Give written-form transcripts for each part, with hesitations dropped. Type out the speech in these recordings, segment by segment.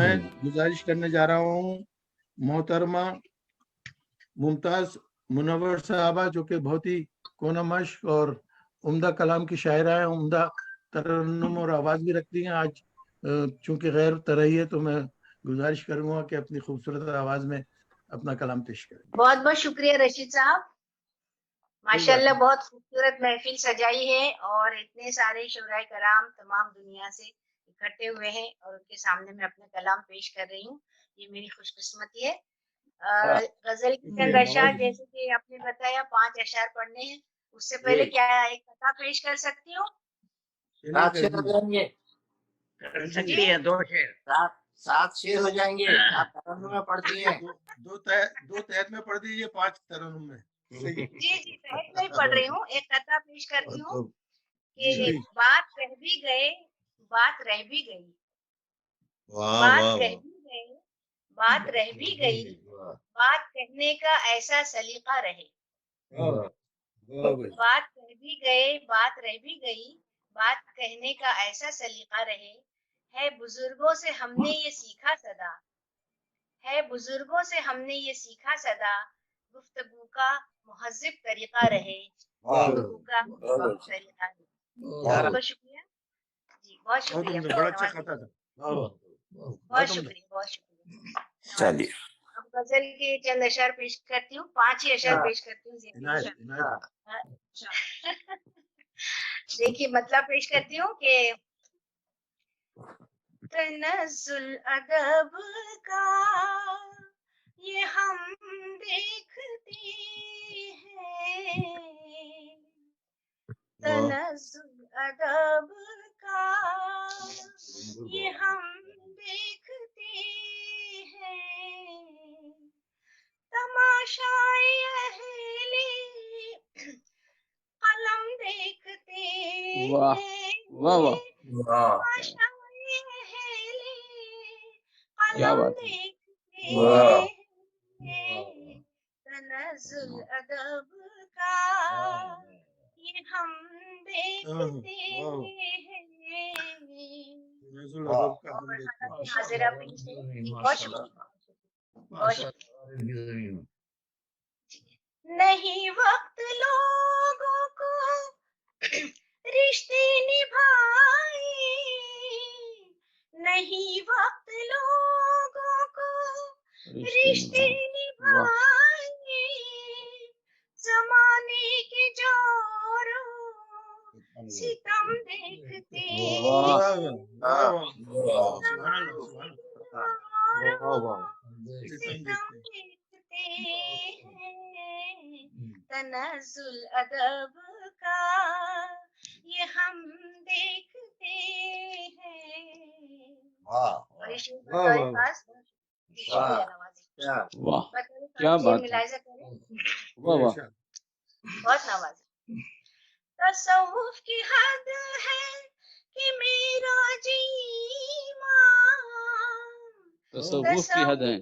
मैं गुजारिश करने जा रहा हूँ मोहतरमा मुमताज मुनव्वर साहबा, जो कि बहुत ही कोनमश और उम्दा कलाम की शायरा है, उम्दा तरन्नुम और आवाज़ भी रखती हैं। आज चूँकि गैर तरही है तो मैं गुजारिश करूँगा कि अपनी खूबसूरत आवाज़ में अपना कलाम पेश करें। बहुत बहुत शुक्रिया रशीद साहब, माशाल्लाह बहुत खूबसूरत महफिल सजाई है और इतने सारे शुराए कराम तमाम दुनिया से इकट्ठे हुए हैं और उनके सामने मैं अपना कलाम पेश कर रही हूँ। ये मेरी खुशकिस्मती है। गजल की चंद अशार जैसे कि आपने बताया 5 अशार पढ़ने हैं, उससे पहले क्या एक कथा पेश कर सकती हूँ? सात शेर हो जाएंगे, कर सकती है 2 शेर, 7 शेर हो जाएंगे। आप तरन्नुम में पढ़ती हैं, दो तहत में पढ़ दीजिए, 5 तरन्नुम में। जी जी, तहत में पढ़ रही हूँ। एक कथा पेश करती हूँ कि बात कह भी गए, बात रह भी गई, बात कह भी गए, बात रह भी गई, बात कहने का ऐसा सलीका रहे। बात कह भी गए, बात रह भी गई, बात कहने का ऐसा सलीका रहे। है बुजुर्गों से हमने ये सीखा सदा, है बुजुर्गों से हमने ये सीखा सदा, गुफ्तगू का मुहज़्ज़िब तरीका रहे, गुफ्तगू का मुहज़्ज़िब तरीका रहे। बहुत बहुत शुक्रिया जी, बहुत शुक्रिया, बड़ा अच्छा खाता था। बहुत शुक्रिया, बहुत शुक्रिया। चलिए अब गजल के चंद अशर पेश करती हूँ, 5 ही अशर पेश करती हूँ। देखिए मतलब पेश करती हूँ कि तनज़्ज़ुल अदब का ये हम देखते हैं, तनज़्ज़ुल अदब का ये हम देखते हैं, तमाशाए अहले कलम देखते हैं, तमाशाए अहले कलम देखते हैं, तनज़्ज़ुल अदब का ये हम देखते हैं। हाजिरा पेश है। बहुत शुक्रिया, बहुत शुक्रिया। नहीं वक्त लोगों को रिश्ते निभाए, नहीं वक्त लोगों को रिश्ते निभाए, जमाने के जोरों सितम देखते सितम देखते हैं, तनज़्ज़ुल अदब का ये हम देखते हैं। और इस बतौर खास शुक्रिया नवाजी। क्या बात है, मिलाइज़ा करें, वाह वाह, बहुत नवाजी। तसव्वुफ की हद है कि मेरा जी तसव्वुफ की हद है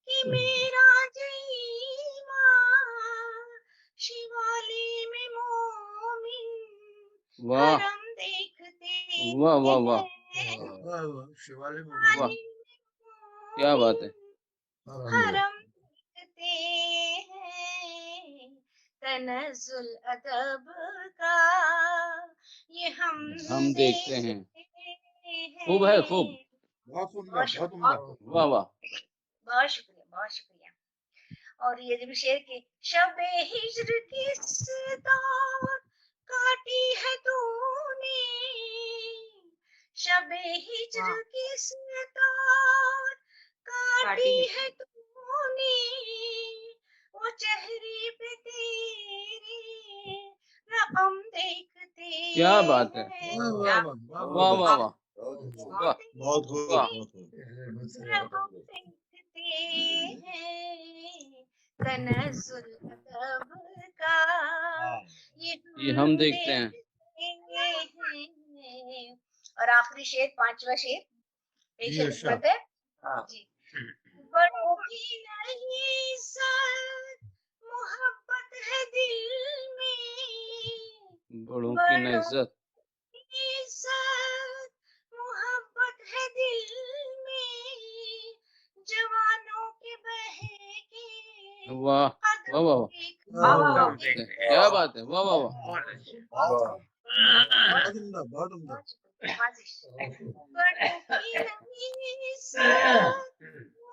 कि मेरा जीमा शिवाले में मोमिन हरम देखते वाह वाह वाह, शिवाले में वाह क्या बात है, हरम देखते हैं, तनज़्ज़ुल अदब का ये हम देखते हैं। खूब है, खूब, बहुत सुंदर, बहुत उम्दा। वाह वाह, बहुत शुक्रिया, बहुत शुक्रिया। और ये भी शेर के शबे हिज्र किस दौर काटी है तूने, शबे हिज्र किस दौर काटी है तूने, वो चेहरे पे तेरे रकम देखते क्या बात है, वाह वाह वाह वाह वाह, बहुत खूब, रकम देखते हैं, तनज़्ज़ुल अदब का ये हम देखते हैं। और आखिरी शेर, 5वां शेर पेश खिदमत है जी। बड़ों की नहीं इज़्ज़त मोहब्बत है दिल में, बड़ों की इज़्ज़त इज़्ज़त मोहब्बत है वाह वाह वाह कदम देखते हैं। क्या बात है, वाह वाह वाह। बहुत अच्छे। बहुत उम्दा, बहुत उम्दा।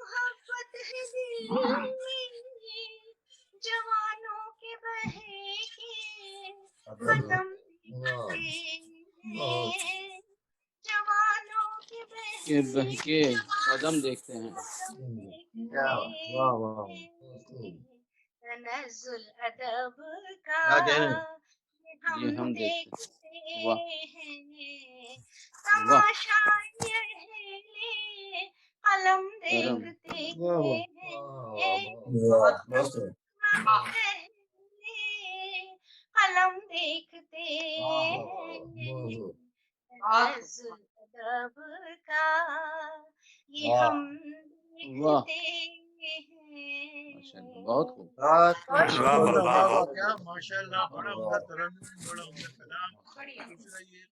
मोहब्बत है दिल में, जवानों के बहेगे कदम देखते हैं, जवानों के के बहके कदम देखते हैं। वाह वाह तनज़्ज़ुल अदब का क्या कह रहे हैं? ये हम देखते वाह। हैं, वाह तमाशा ये है, कलम करम देखते वाह वाह हैं, मस्त है। कलम देखते हैं, तनज़्ज़ुल अदब का ये वाह। हम वाह देखते माशाल्लाह, हैं। बहुत खूब। बहुत बहुत बहुत शुक्रिया। उम्दा, वाह वाह, क्या माशाल्लाह, बड़ा उम्दा तरन्नुम, बड़ा उम्दा कलाम। खुश रहिए।